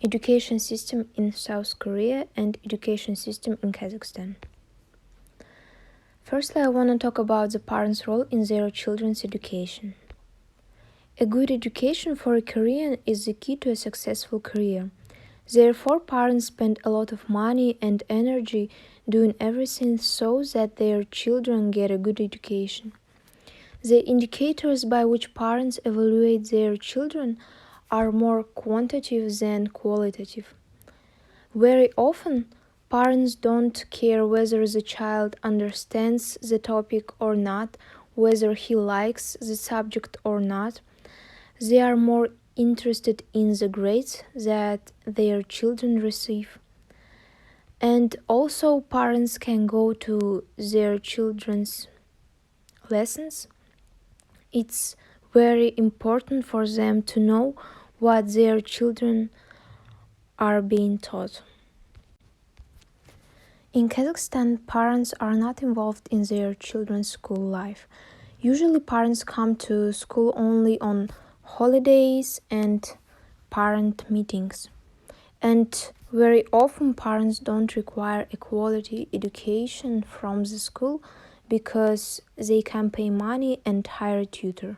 education system in South Korea and education system in Kazakhstan. Firstly, I want to talk about the parents' role in their children's education. A good education for a Korean is the key to a successful career. Therefore, parents spend a lot of money and energy doing everything so that their children get a good education. The indicators by which parents evaluate their children are more quantitative than qualitative. Very often, parents don't care whether the child understands the topic or not, whether he likes the subject or not. They are more interested in the grades that their children receive. And also, parents can go to their children's lessons. It's very important for them to know what their children are being taught. In Kazakhstan, parents are not involved in their children's school life. Usually, parents come to school only on holidays and parent meetings. And very often, parents don't require a quality education from the school because they can pay money and hire a tutor.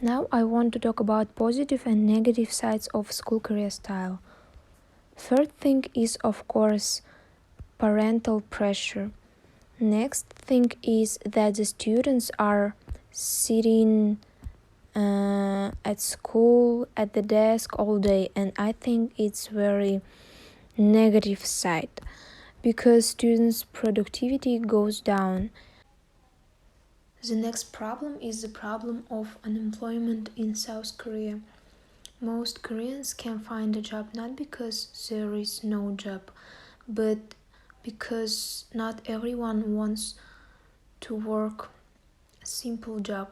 Now I want to talk about positive and negative sides of school career style. Third thing is, of course, parental pressure. Next thing is that the students are sitting at school at the desk all day, and I think it's very negative side because students' productivity goes down. The next problem is the problem of unemployment in South Korea. Most Koreans can find a job not because there is no job, but because not everyone wants to work a simple job.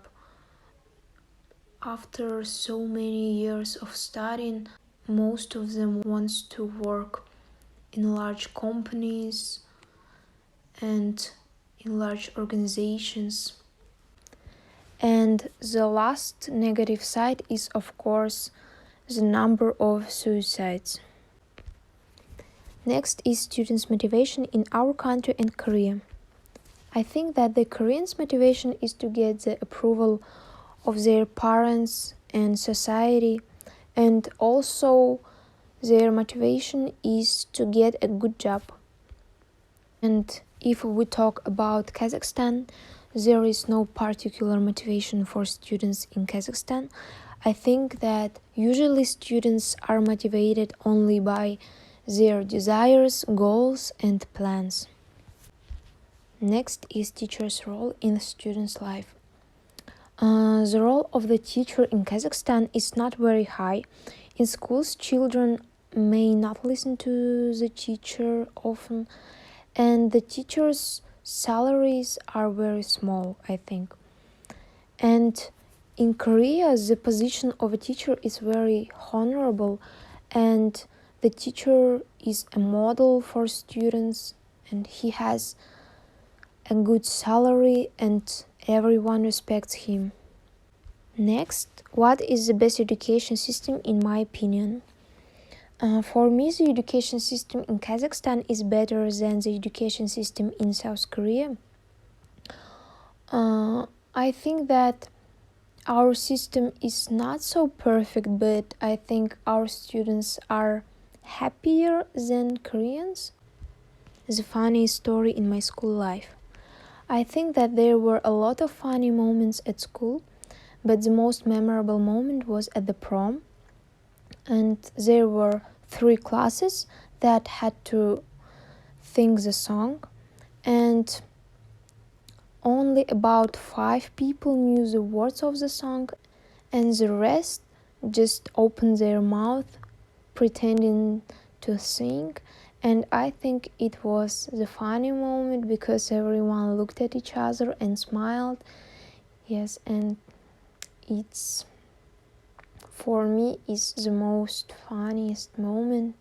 After so many years of studying, most of them wants to work in large companies and in large organizations. And the last negative side is, of course, the number of suicides. Next is students' motivation in our country and Korea. I think that the Koreans' motivation is to get the approval of their parents and society, and also their motivation is to get a good job. And if we talk about Kazakhstan, there is no particular motivation for students in Kazakhstan. I think that usually students are motivated only by their desires, goals, and plans. Next is teacher's role in the student's life. The role of the teacher in Kazakhstan is not very high. In schools, children may not listen to the teacher often, and the teachers' salaries are very small, I think. And in Korea, the position of a teacher is very honorable, and the teacher is a model for students, and he has a good salary, and everyone respects him. Next, what is the best education system in my opinion? For me, the education system in Kazakhstan is better than the education system in South Korea. I think that our system is not so perfect, but I think our students are happier than Koreans. The funny story in my school life. I think that there were a lot of funny moments at school, but the most memorable moment was at the prom. And there were 3 classes that had to sing the song, and only about 5 people knew the words of the song, and the rest just opened their mouth pretending to sing. And I think it was the funny moment because everyone looked at each other and smiled. Yes, and it's, for me, is the most funniest moment